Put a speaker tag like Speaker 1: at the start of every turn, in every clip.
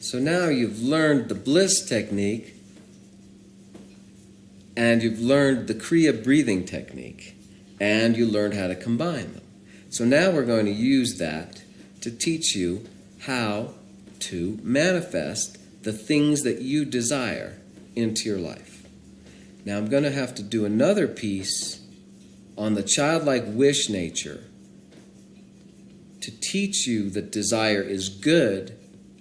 Speaker 1: So now you've learned the bliss technique and you've learned the Kriya breathing technique and you learned how to combine them. So now we're going to use that to teach you how to manifest the things that you desire into your life. Now I'm going to have to do another piece on the childlike wish nature to teach you that desire is good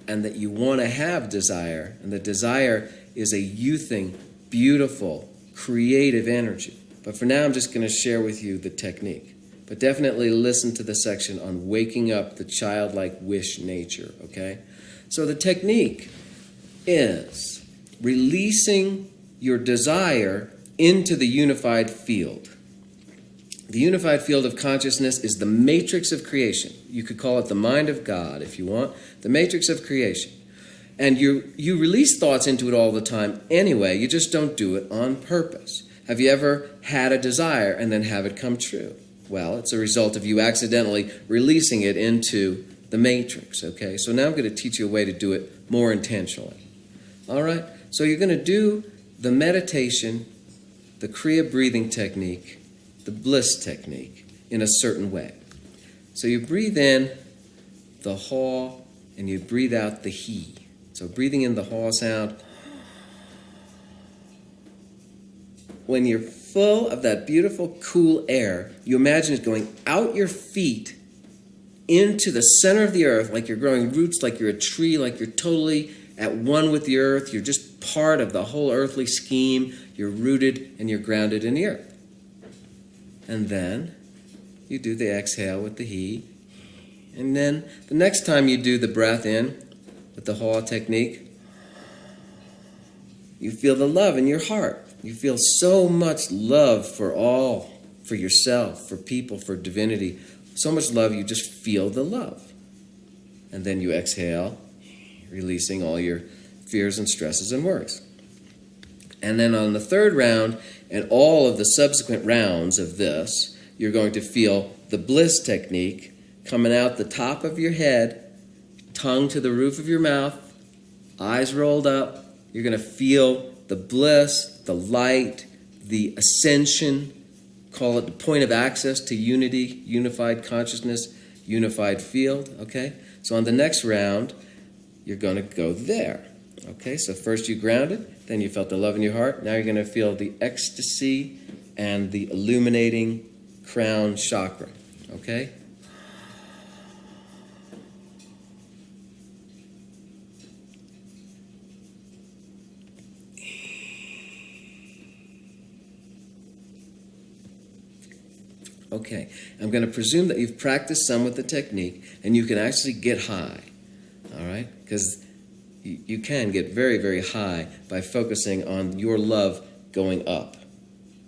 Speaker 1: and that you want to have desire, and that desire is a youthing, beautiful, creative energy. But for now, I'm just going to share with you the technique. But definitely listen to the section on waking up the childlike wish nature, okay? So the technique is releasing your desire into the unified field. The unified field of consciousness is the matrix of creation. You could call it the mind of God if you want, the matrix of creation. And you release thoughts into it all the time anyway, you just don't do it on purpose. Have you ever had a desire and then have it come true? Well, it's a result of you accidentally releasing it into the matrix, okay? So now I'm going to teach you a way to do it more intentionally. All right? So you're going to do the meditation, the Kriya breathing technique, the bliss technique in a certain way. So you breathe in the haw and you breathe out the he. So breathing in the haw sound. When you're full of that beautiful, cool air, you imagine it going out your feet into the center of the earth, like you're growing roots, like you're a tree, like you're totally at one with the earth. You're just part of the whole earthly scheme. You're rooted and you're grounded in the earth. And then you do the exhale with the he. And then the next time you do the breath in with the haw technique, you feel the love in your heart. You feel so much love for all, for yourself, for people, for divinity. So much love, you just feel the love. And then you exhale, releasing all your fears and stresses and worries. And then on the third round, and all of the subsequent rounds of this, you're going to feel the bliss technique coming out the top of your head, tongue to the roof of your mouth, eyes rolled up. You're going to feel the bliss, the light, the ascension, call it the point of access to unity, unified consciousness, unified field, okay? So on the next round, you're going to go there, okay? So first you grounded, then you felt the love in your heart. Now you're going to feel the ecstasy and the illuminating crown chakra, okay? Okay, I'm going to presume that you've practiced some with the technique and you can actually get high, all right? Because you can get very, very high by focusing on your love going up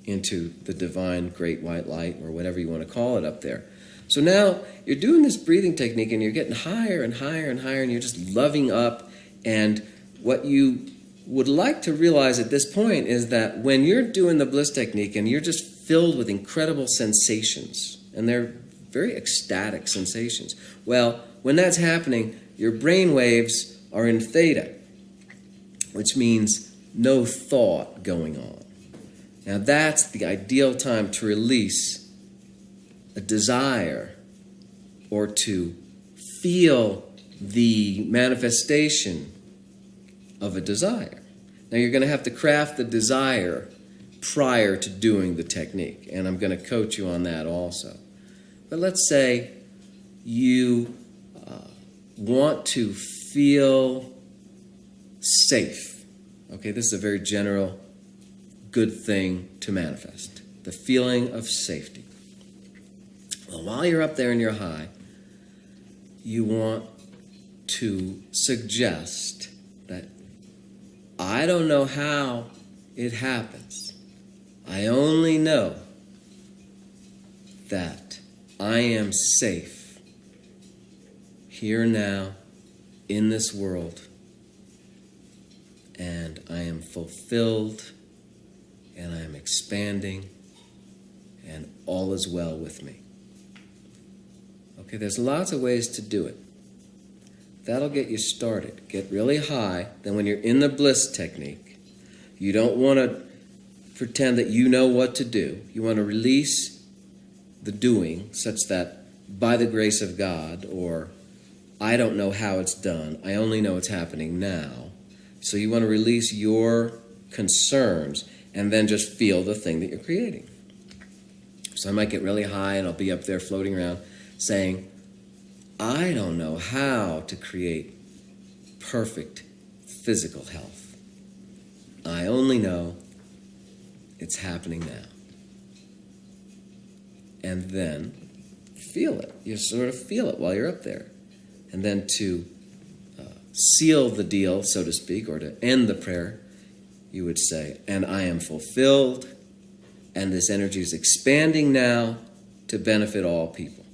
Speaker 1: into the divine great white light, or whatever you want to call it up there. So now you're doing this breathing technique and you're getting higher and higher and higher and you're just loving up. And what you would like to realize at this point is that when you're doing the bliss technique and you're just filled with incredible sensations, and they're very ecstatic sensations, well, when that's happening, your brain waves are in theta, which means no thought going on. Now that's the ideal time to release a desire or to feel the manifestation of a desire. Now you're going to have to craft the desire prior to doing the technique, and I'm going to coach you on that also. But let's say you want to feel safe. Okay, this is a very general, good thing to manifest. The feeling of safety. Well, while you're up there and you're high, you want to suggest that I don't know how it happens. I only know that I am safe here now in this world, and I am fulfilled, and I am expanding, and all is well with me. Okay, there's lots of ways to do it. That'll get you started. Get really high. Then when you're in the bliss technique, you don't want to pretend that you know what to do. You want to release the doing such that by the grace of God, or I don't know how it's done, I only know it's happening now. So you want to release your concerns and then just feel the thing that you're creating. So I might get really high and I'll be up there floating around saying, I don't know how to create perfect physical health. I only know it's happening now. And then feel it. You sort of feel it while you're up there. And then to seal the deal, so to speak, or to end the prayer, you would say, and I am fulfilled, and this energy is expanding now to benefit all people.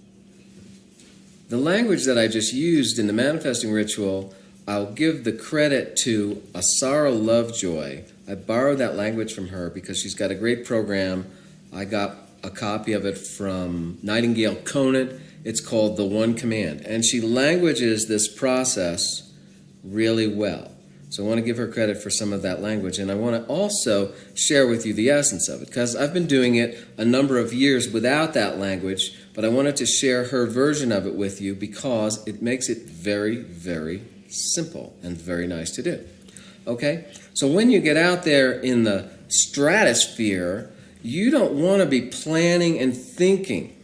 Speaker 1: The language that I just used in the manifesting ritual, I'll give the credit to Asara Lovejoy. I borrowed that language from her because she's got a great program. I got a copy of it from Nightingale Conant. It's called The One Command. And she languages this process really well. So I want to give her credit for some of that language. And I want to also share with you the essence of it, because I've been doing it a number of years without that language, but I wanted to share her version of it with you because it makes it very, very simple and very nice to do. Okay? So when you get out there in the stratosphere, you don't want to be planning and thinking.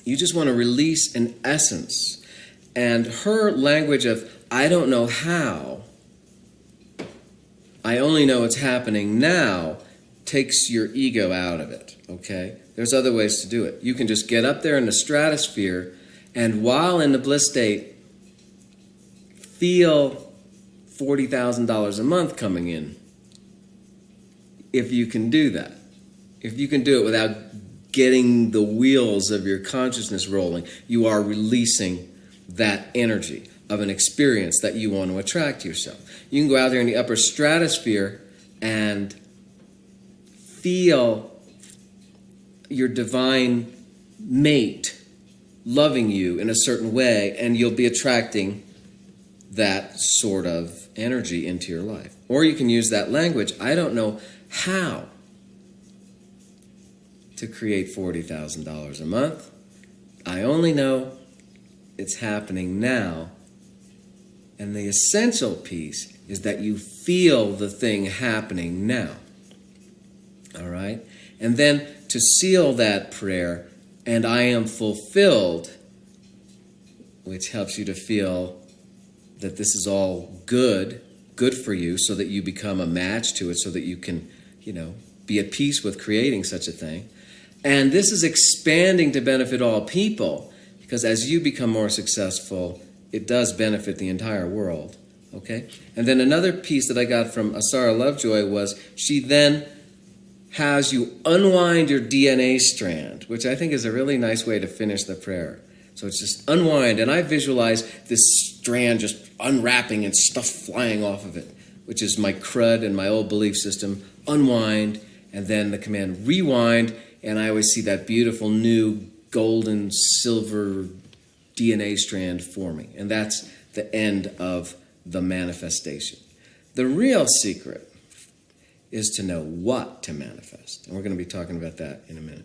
Speaker 1: You just want to release an essence. And her language of, I don't know how, I only know it's happening now, takes your ego out of it, okay? There's other ways to do it. You can just get up there in the stratosphere, and while in the bliss state, feel $40,000 a month coming in, if you can do that. If you can do it without getting the wheels of your consciousness rolling, you are releasing that energy of an experience that you want to attract to yourself. You can go out there in the upper stratosphere and feel your divine mate loving you in a certain way, and you'll be attracting that sort of energy into your life. Or you can use that language, I don't know how to create $40,000 a month. I only know it's happening now. And the essential piece is that you feel the thing happening now. All right? And then to seal that prayer, and I am fulfilled, which helps you to feel that this is all good for you, so that you become a match to it, so that you can, be at peace with creating such a thing. And this is expanding to benefit all people, because as you become more successful, it does benefit the entire world, okay? And then another piece that I got from Asara Lovejoy was she then has you unwind your DNA strand, which I think is a really nice way to finish the prayer. So it's just unwind, and I visualize this strand just unwrapping and stuff flying off of it, which is my crud and my old belief system. Unwind, and then the command rewind, and I always see that beautiful new golden silver DNA strand forming. And that's the end of the manifestation. The real secret is to know what to manifest. And we're going to be talking about that in a minute.